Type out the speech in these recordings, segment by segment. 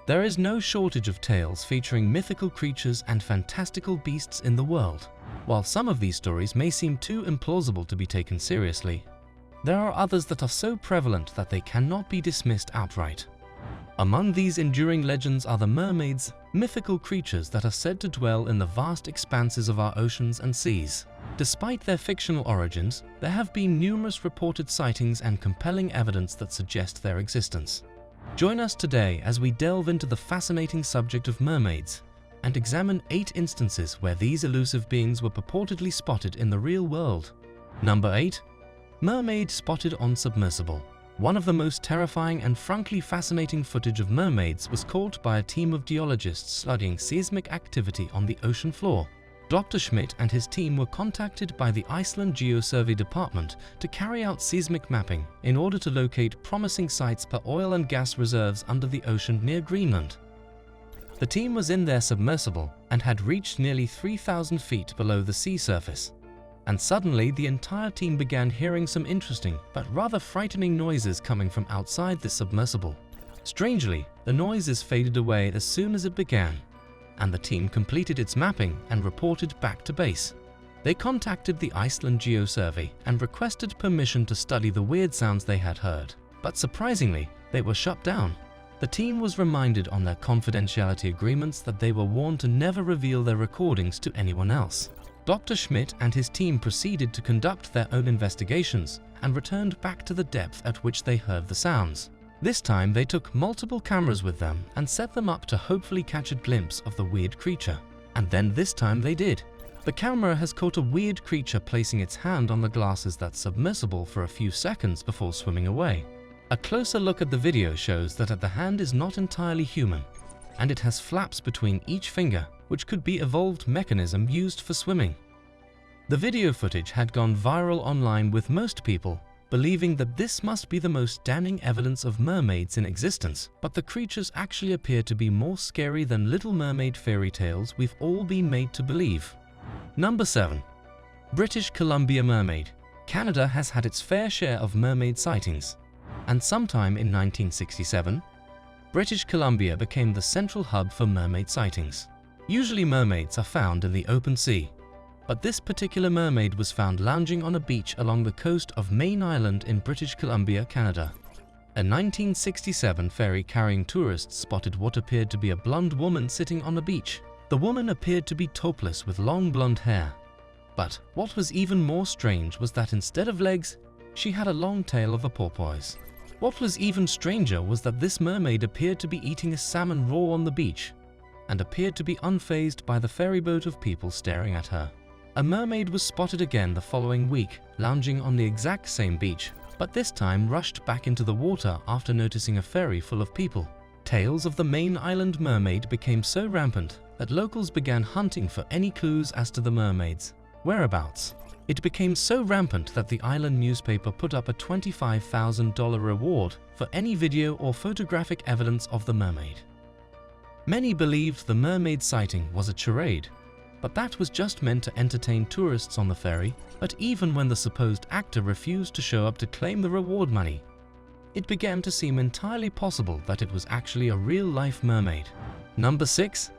There is no shortage of tales featuring mythical creatures and fantastical beasts in the world. While some of these stories may seem too implausible to be taken seriously, there are others that are so prevalent that they cannot be dismissed outright. Among these enduring legends are the mermaids, mythical creatures that are said to dwell in the vast expanses of our oceans and seas. Despite their fictional origins, there have been numerous reported sightings and compelling evidence that suggest their existence. Join us today as we delve into the fascinating subject of mermaids and examine 8 instances where these elusive beings were purportedly spotted in the real world. Number 8. Mermaid spotted on submersible. One of the most terrifying and frankly fascinating footage of mermaids was caught by a team of geologists studying seismic activity on the ocean floor. Dr. Schmidt and his team were contacted by the Iceland Geosurvey Department to carry out seismic mapping in order to locate promising sites for oil and gas reserves under the ocean near Greenland. The team was in their submersible and had reached nearly 3,000 feet below the sea surface. And suddenly the entire team began hearing some interesting but rather frightening noises coming from outside the submersible. Strangely, the noises faded away as soon as it began, and the team completed its mapping and reported back to base. They contacted the Iceland Geosurvey and requested permission to study the weird sounds they had heard, but surprisingly, they were shut down. The team was reminded on their confidentiality agreements that they were warned to never reveal their recordings to anyone else. Dr. Schmidt and his team proceeded to conduct their own investigations and returned back to the depth at which they heard the sounds. This time they took multiple cameras with them and set them up to hopefully catch a glimpse of the weird creature. And then this time they did. The camera has caught a weird creature placing its hand on the glasses that's submersible for a few seconds before swimming away. A closer look at the video shows that the hand is not entirely human, and it has flaps between each finger, which could be an evolved mechanism used for swimming. The video footage had gone viral online, with most people believing that this must be the most damning evidence of mermaids in existence, but the creatures actually appear to be more scary than Little Mermaid fairy tales we've all been made to believe. Number 7. British Columbia mermaid. Canada has had its fair share of mermaid sightings, and sometime in 1967, British Columbia became the central hub for mermaid sightings. Usually mermaids are found in the open sea, but this particular mermaid was found lounging on a beach along the coast of Main Island in British Columbia, Canada. A 1967 ferry carrying tourists spotted what appeared to be a blonde woman sitting on a beach. The woman appeared to be topless with long blonde hair. But what was even more strange was that instead of legs, she had a long tail of a porpoise. What was even stranger was that this mermaid appeared to be eating a salmon raw on the beach, and appeared to be unfazed by the ferryboat of people staring at her. A mermaid was spotted again the following week, lounging on the exact same beach, but this time rushed back into the water after noticing a ferry full of people. Tales of the Main Island mermaid became so rampant that locals began hunting for any clues as to the mermaid's whereabouts. It became so rampant that the island newspaper put up a $25,000 reward for any video or photographic evidence of the mermaid. Many believed the mermaid sighting was a charade, but that was just meant to entertain tourists on the ferry. But even when the supposed actor refused to show up to claim the reward money, it began to seem entirely possible that it was actually a real-life mermaid. Number 6.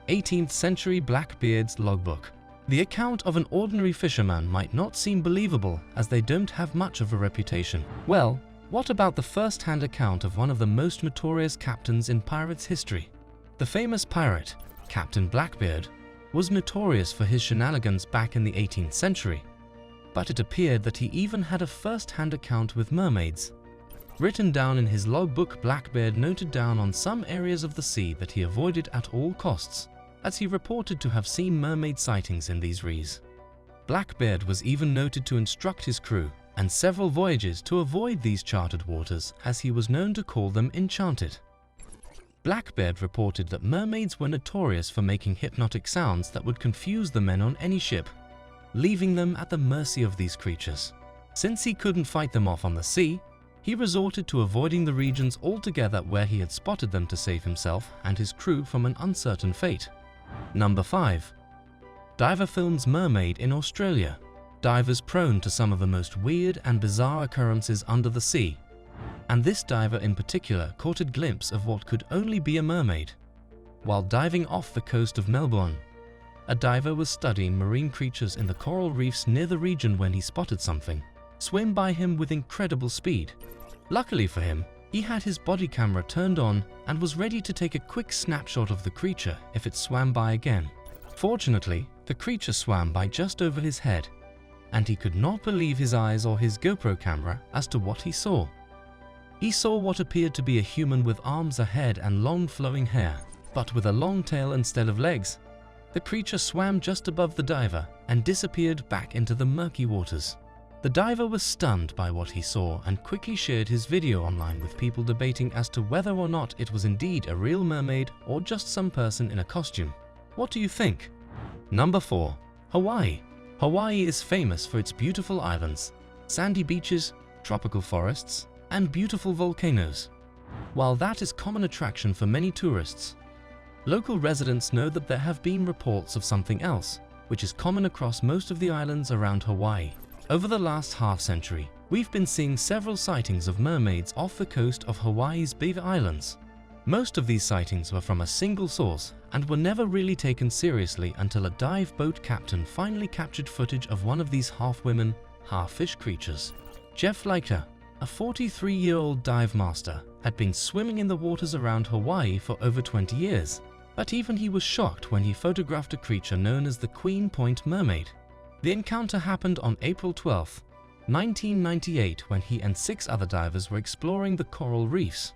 18th century Blackbeard's logbook. The account of an ordinary fisherman might not seem believable, as they don't have much of a reputation. Well, what about the first-hand account of one of the most notorious captains in pirates' history? The famous pirate, Captain Blackbeard, was notorious for his shenanigans back in the 18th century, but it appeared that he even had a first-hand account with mermaids. Written down in his logbook, Blackbeard noted down on some areas of the sea that he avoided at all costs, as he reported to have seen mermaid sightings in these rees. Blackbeard was even noted to instruct his crew and several voyages to avoid these charted waters, as he was known to call them enchanted. Blackbeard reported that mermaids were notorious for making hypnotic sounds that would confuse the men on any ship, leaving them at the mercy of these creatures. Since he couldn't fight them off on the sea, he resorted to avoiding the regions altogether where he had spotted them to save himself and his crew from an uncertain fate. Number 5. Diver films Mermaid in Australia. Divers prone to some of the most weird and bizarre occurrences under the sea, and this diver in particular caught a glimpse of what could only be a mermaid. While diving off the coast of Melbourne, a diver was studying marine creatures in the coral reefs near the region when he spotted something swim by him with incredible speed. Luckily for him, he had his body camera turned on and was ready to take a quick snapshot of the creature if it swam by again. Fortunately, the creature swam by just over his head, and he could not believe his eyes or his GoPro camera as to what he saw. He saw what appeared to be a human with arms ahead and long flowing hair, but with a long tail instead of legs. The creature swam just above the diver and disappeared back into the murky waters. The diver was stunned by what he saw and quickly shared his video online with people debating as to whether or not it was indeed a real mermaid or just some person in a costume. What do you think? Number 4. Hawaii. Hawaii is famous for its beautiful islands, sandy beaches, tropical forests, and beautiful volcanoes. While that is a common attraction for many tourists, local residents know that there have been reports of something else, which is common across most of the islands around Hawaii. Over the last half-century, we've been seeing several sightings of mermaids off the coast of Hawaii's Big Islands. Most of these sightings were from a single source and were never really taken seriously until a dive boat captain finally captured footage of one of these half-women, half-fish creatures. Jeff Leiker, a 43-year-old dive master, had been swimming in the waters around Hawaii for over 20 years, but even he was shocked when he photographed a creature known as the Queen Point Mermaid. The encounter happened on April 12, 1998, when he and 6 other divers were exploring the coral reefs,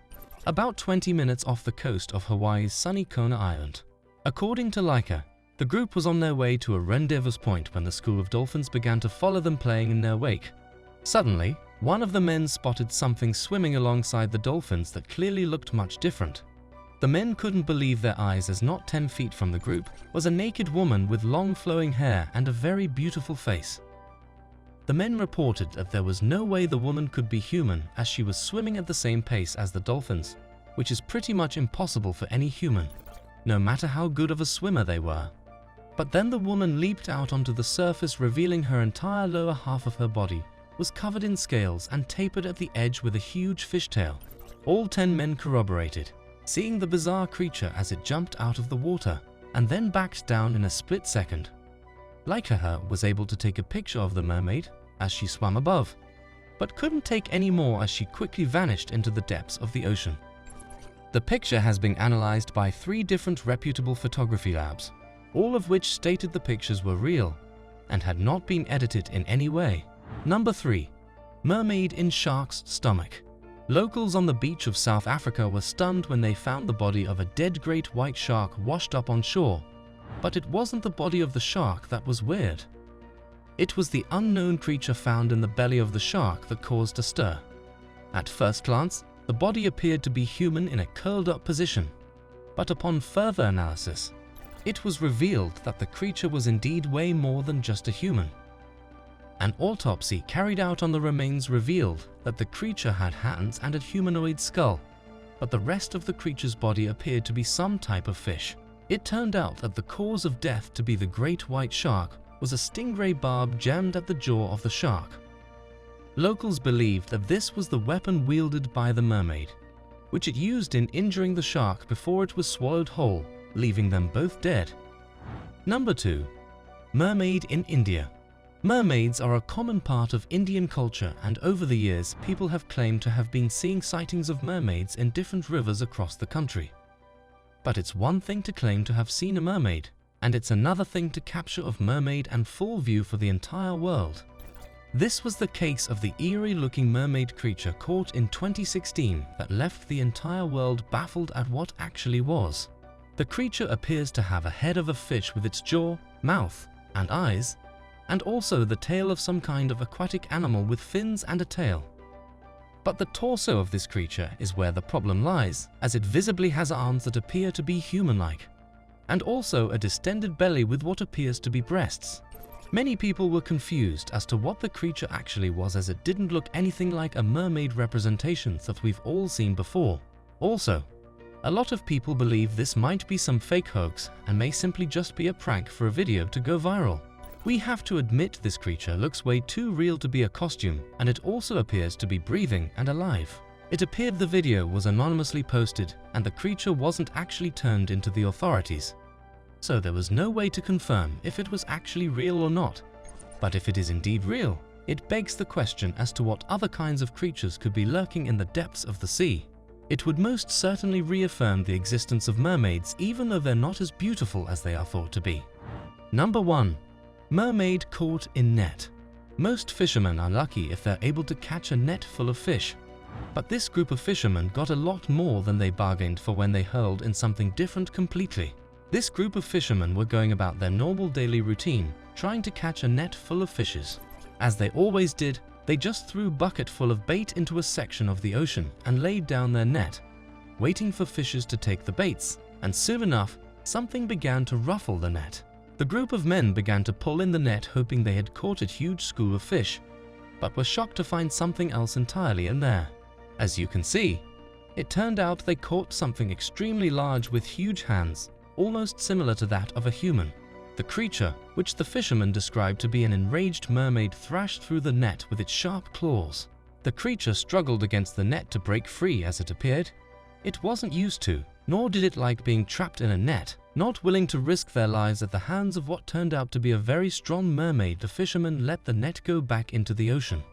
about 20 minutes off the coast of Hawaii's sunny Kona Island. According to Leica, the group was on their way to a rendezvous point when the school of dolphins began to follow them playing in their wake. Suddenly, one of the men spotted something swimming alongside the dolphins that clearly looked much different. The men couldn't believe their eyes as not 10 feet from the group was a naked woman with long flowing hair and a very beautiful face. The men reported that there was no way the woman could be human as she was swimming at the same pace as the dolphins, which is pretty much impossible for any human, no matter how good of a swimmer they were. But then the woman leaped out onto the surface, revealing her entire lower half of her body was covered in scales and tapered at the edge with a huge fishtail. All 10 men corroborated, seeing the bizarre creature as it jumped out of the water and then backed down in a split second. Leica was able to take a picture of the mermaid as she swam above, but couldn't take any more as she quickly vanished into the depths of the ocean. The picture has been analyzed by 3 different reputable photography labs, all of which stated the pictures were real and had not been edited in any way. Number 3. Mermaid in Shark's Stomach. Locals on the beach of South Africa were stunned when they found the body of a dead great white shark washed up on shore. But it wasn't the body of the shark that was weird. It was the unknown creature found in the belly of the shark that caused a stir. At first glance, the body appeared to be human in a curled-up position. But upon further analysis, it was revealed that the creature was indeed way more than just a human. An autopsy carried out on the remains revealed that the creature had hands and a humanoid skull, but the rest of the creature's body appeared to be some type of fish. It turned out that the cause of death to be the great white shark was a stingray barb jammed at the jaw of the shark. Locals believed that this was the weapon wielded by the mermaid, which it used in injuring the shark before it was swallowed whole, leaving them both dead. Number 2. Mermaid in India. Mermaids are a common part of Indian culture, and over the years people have claimed to have been seeing sightings of mermaids in different rivers across the country. But it's one thing to claim to have seen a mermaid, and it's another thing to capture a mermaid and full view for the entire world. This was the case of the eerie-looking mermaid creature caught in 2016 that left the entire world baffled at what actually was. The creature appears to have a head of a fish with its jaw, mouth, and eyes, and also the tail of some kind of aquatic animal with fins and a tail. But the torso of this creature is where the problem lies, as it visibly has arms that appear to be human-like, and also a distended belly with what appears to be breasts. Many people were confused as to what the creature actually was, as it didn't look anything like a mermaid representation that we've all seen before. Also, a lot of people believe this might be some fake hoax and may simply just be a prank for a video to go viral. We have to admit this creature looks way too real to be a costume, and it also appears to be breathing and alive. It appeared the video was anonymously posted and the creature wasn't actually turned into the authorities. So there was no way to confirm if it was actually real or not. But if it is indeed real, it begs the question as to what other kinds of creatures could be lurking in the depths of the sea. It would most certainly reaffirm the existence of mermaids even though they're not as beautiful as they are thought to be. Number 1. Mermaid Caught In Net. Most fishermen are lucky if they're able to catch a net full of fish. But this group of fishermen got a lot more than they bargained for when they hurled in something different completely. This group of fishermen were going about their normal daily routine, trying to catch a net full of fishes. As they always did, they just threw a bucket full of bait into a section of the ocean and laid down their net, waiting for fishes to take the baits, and soon enough, something began to ruffle the net. The group of men began to pull in the net hoping they had caught a huge school of fish, but were shocked to find something else entirely in there. As you can see, it turned out they caught something extremely large with huge hands, almost similar to that of a human. The creature, which the fisherman described to be an enraged mermaid, thrashed through the net with its sharp claws. The creature struggled against the net to break free as it appeared. It wasn't used to, nor did it like being trapped in a net. Not willing to risk their lives at the hands of what turned out to be a very strong mermaid, the fishermen let the net go back into the ocean.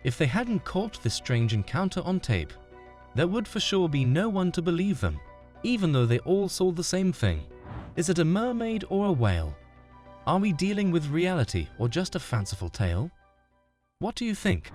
If they hadn't caught this strange encounter on tape, there would for sure be no one to believe them, even though they all saw the same thing. Is it a mermaid or a whale? Are we dealing with reality or just a fanciful tale? What do you think?